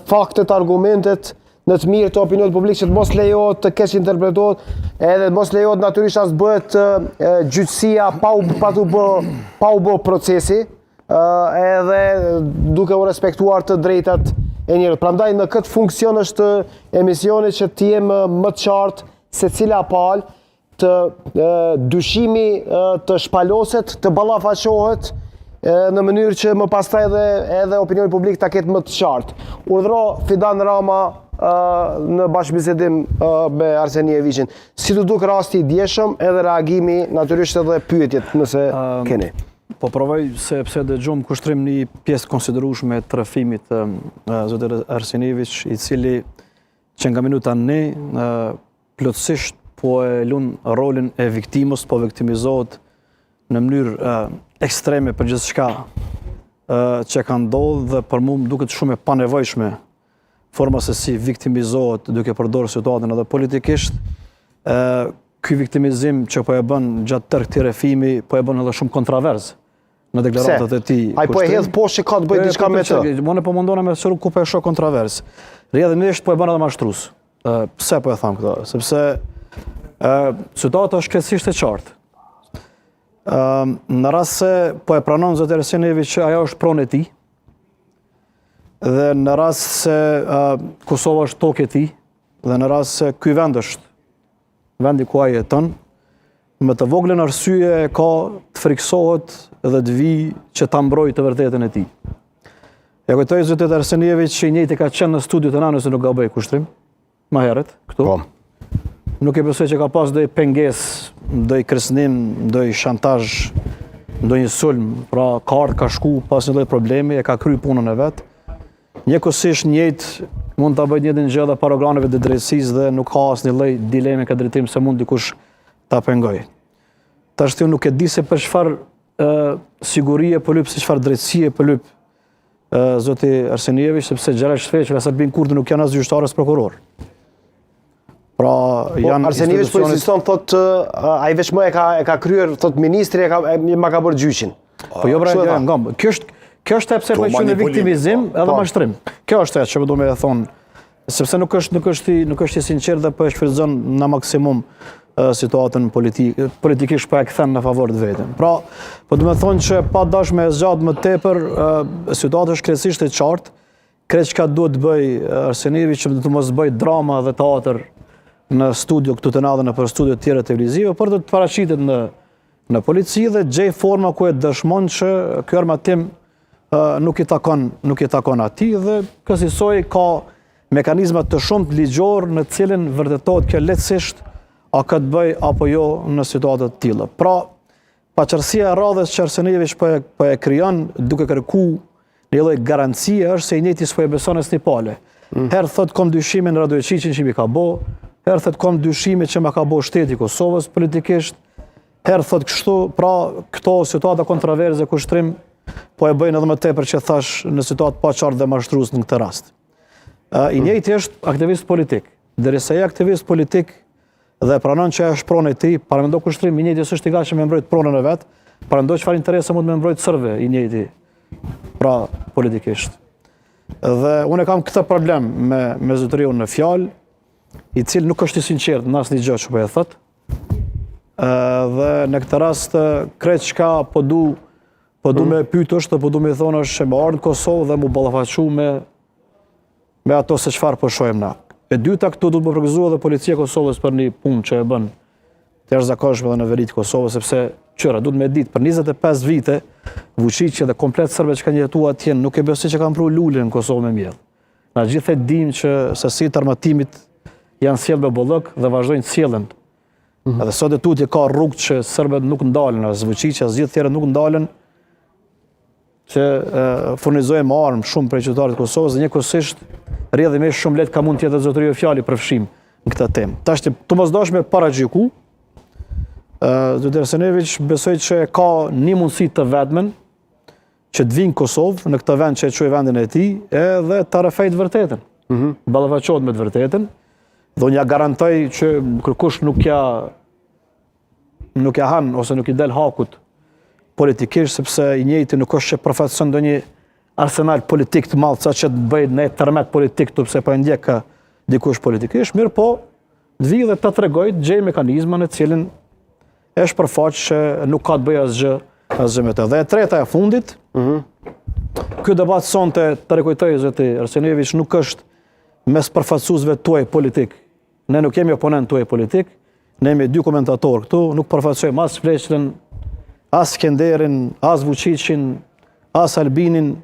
faktet, argumentet në të mirë të opinionit publik që të mos lejohet të keq interpretohet, edhe të mos lejohet natyrisht as bëhet gjyqësia pa u bë procesi, edhe duke u respektuar të drejtat e njerëzit. Prandaj në këtë funksion është emisioni që të jem më të qartë se cila palë të dyshimi të shpaloset, të ballafaqohet në mënyrë që më pastaj edhe opinioni publik ta ketë më të qartë. Urdhëro Fidan Rama në bashkëbisedim me Arsenijeviqin. Si të duk rasti i djeshëm edhe reagimi natyrisht edhe pyetjet nëse keni. Po provoj sepse dëgjom kushtrim një pjesë konsiderueshme të rrëfimit të zotit Arsenijeviq, i cili që nga minuta ne plotësisht po e lun rolin e viktimës, po viktimizohet në mënyrë ekstreme për gjithë shka që ka ndodhë dhe për mu më duket shumë e panevojshme forma se si viktimizohet duke përdorë situatën edhe politikisht. Ky viktimizim që po e bën gjatë tërë këtij rrëfimi po e bën edhe shumë kontroverz në deklaratat e tij. Ai po e hedh poshtë që ka të bëjë diçka me të. Unë po mundona me sëru ku po e shoh kontroverz. Rrjedhimisht po e bën edhe mashtrues. Pse po e them këtë? Sepse situata është krejtësisht e qartë. Në rast se po e pranon zoti Arsenijeviq që ajo është pronë e tij, dhe në rast se Kosova është tokë e tij, dhe në rast se ky vend është vendi ku ai jeton, me të voglën arsye ka të friksohet dhe të vijë që ta mbrojë të vërtetën e tij. Ja kujtoj zotit Arsenijeviq që i njëjti ka qenë në studio të nanës, nuk gaboj kushtrim, më herët këtu. Nuk e besoj që ka pas ndonjë pengesë, ndonjë kërcënim, ndonjë shantazh, ndonjë sulm, pra ka ardhur ka shku pas një lloj problemi, e ka kryer punën e vet. Njëkohësisht njëjtë mund ta bëjë njëtin gjë edhe para organeve të drejtësisë dhe nuk ka asnjë lloj dileme ka drejtim se mund dikush ta pengojë. Tash ti nuk e di se për çfarë sigurie po lyp, se çfarë drejtësie po lyp zoti Arsenijeviq, sepse gjëra shfaqje që sa bin kurrë nuk janë as gjyqtar as prokuror. Pra janë Arsenijeviq po insiston thotë ai vetëm e ka kryer thotë ministri ma ka bërë gjyqin. Po jo pra, kjo është pse po qenë viktimizim edhe mashtrim. Kjo është ajo që do të thonë, sepse nuk është i sinqert dhe po e shfrytëzon në maksimum situatën politikisht po e kthen në favor të vetëm. Pra, po do të thonë që pa dash me zgjat më tepër, situata është krejtësisht e qartë. Krejt çka duhet të bëj Arsenijeviq që të mos bëj drama dhe teatër në studio këtu të na dhe në për studio të tjera televizive, por do të paraqitet në polici dhe gjej forma ku e dëshmon që ky armatim nuk i takon atij dhe kësaj ka mekanizma të shumtë ligjor në të cilin vërtetohet kjo lehtësisht a ka të bëj apo jo në situata të tilla. Pra, paqërsia e radhës që Arsenijeviq po e krijon duke kërkuar një lloj garancie është se i njëjti s'po e beson asnjë pale. Herë thot kom dyshime në Radojqiqin që mi ka bë, herë thot kom dyshime që ma ka bë shteti i Kosovës politikisht, herë thot kështu, pra këto situata kontroverze kushtrim po e bëjnë edhe më tepër që thash në situatë pa qartë dhe mashtrues në këtë rast. I njëjti është aktivist politik. Derisa ai aktivist politik dhe pranon që është pronë e tij, paramendo kushtrim i njëjti s'është i gatshëm me mbrojt pronën e vet, paramendo çfarë interese mund me mbrojt sërve i njëjti, pra politikisht. Dhe unë kam këtë problem me zotëriun në fjalë, i cili nuk është i sinqert në asnjë gjë që po e thot. Dhe në këtë rast krejt çka po du me pyet është, po du me thonë është që më ardhë në Kosovë dhe mu ballafaqu me ato se çfarë po shohim na. E dyta, këtu duhet më përgëzuar edhe policia e Kosovës për një punë që e bën të jashtëzakonshme edhe në veri të Kosovës, sepse qëra duhet me ditë për 25 vite Vučići dhe komplet serbët që kanë jetuar atje nuk e besoj që kanë pru lulin në Kosovë me mjedh. Na gjithë e dimë që sasitë armatimit janë sjellë me bollëk dhe vazhdojnë sjellën. Edhe sot e tutje ka rrugë që serbët nuk ndalen, as Vučići as gjithë tjerët nuk ndalen që furnizojmë armë shumë prej qytetarëve të Kosovës dhe njëkohësisht rrjedhimisht shumë lehtë ka mund të jetë zotëria e fjalë përfshim në këtë temë. Tash të mos dashme paragjyku, zoti Arsenijeviq besoj që ka një mundësi të vetmen që të vinë në Kosovë, në këtë vend që e quaj vendin e tij, edhe ta rrëfejë të vërtetën. Ballafaqohet me të vërtetën. Dhe unë ja garantoj që kërkush nuk ja han ose nuk i del hakut politikisht, sepse i njëjti nuk është që përfaqëson ndonjë arsenal politik të madh sa që të bëjnë në tërmet politik tu pse po e ndjek ka dikush politikisht, mirë po të vijë dhe ta tregoj të gjej mekanizma në cilin e shpërfaq që nuk ka të bëjë asgjë me të. Dhe e treta e fundit, ky debat sonte të rekujtoj zoti Arsenjević nuk është mes përfaqësuesve tuaj politik. Ne nuk jemi oponent tuaj politik, ne jemi dy komentatorë këtu, nuk përfaqësojmë as Fleqlën, as Skenderin, as Vučićin, as Albinin.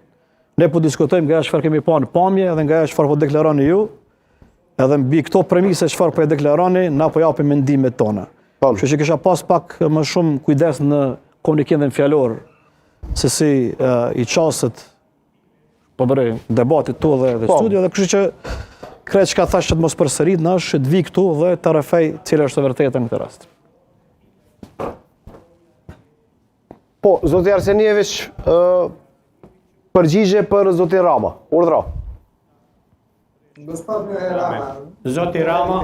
Ne po diskutojmë nga çfarë kemi pa në pamje dhe nga çfarë po deklaroni ju. Edhe mbi këto premise çfarë po e deklaroni, na po japim mendimet tona. Kështu që kisha pas pak më shumë kujdes në komunikim dhe në fjalor, se si i qasët po bërej debatit tu dhe studio, dhe kështu që krejt që ka thash që të mos përsërit në është të vi këtu dhe të rrefej cila është e vërteta në këtë rast. Po, zoti Arsenjević, përgjigje për zoti Rama. Urdhra. Zoti Rama,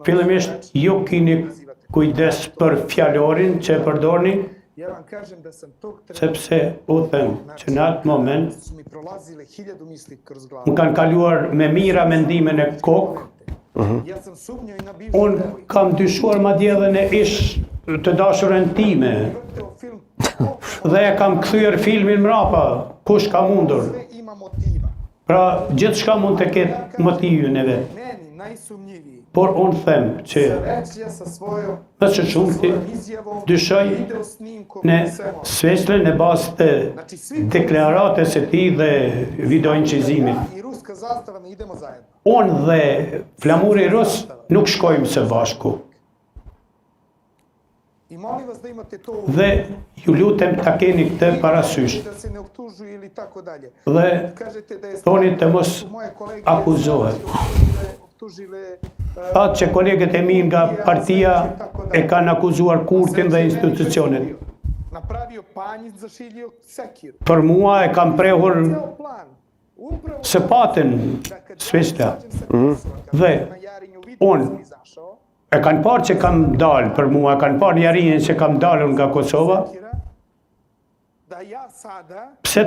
fillimisht ju keni kujdes për fjalorin që e përdorni, sepse u them që në atë moment më kanë kaluar me mira mendimin e kokë. Unë kam dyshuar madje edhe në ish të dashurën time dhe e kam kthyer filmin mrapa, kush ka mundur. Pra, gjithçka mund të ketë motivin e vet. Por unë them që më së shumti dyshoj në Sveçlën në bazë të deklaratës së tij dhe videoincizimit. Unë dhe flamuri rus nuk shkojmë së bashku. Dhe ju lutem ta keni këtë parasysh. Dhe thoni të mos akuzohet. Atë që kolegët e mi nga partia e kanë akuzuar Kurtin dhe institucionet. Për mua e kam prehur së patin Sveçla. Dhe unë e kanë parë që kam dalë për mua, e kanë parë njarinjen që kam dalur nga Kosova. Pse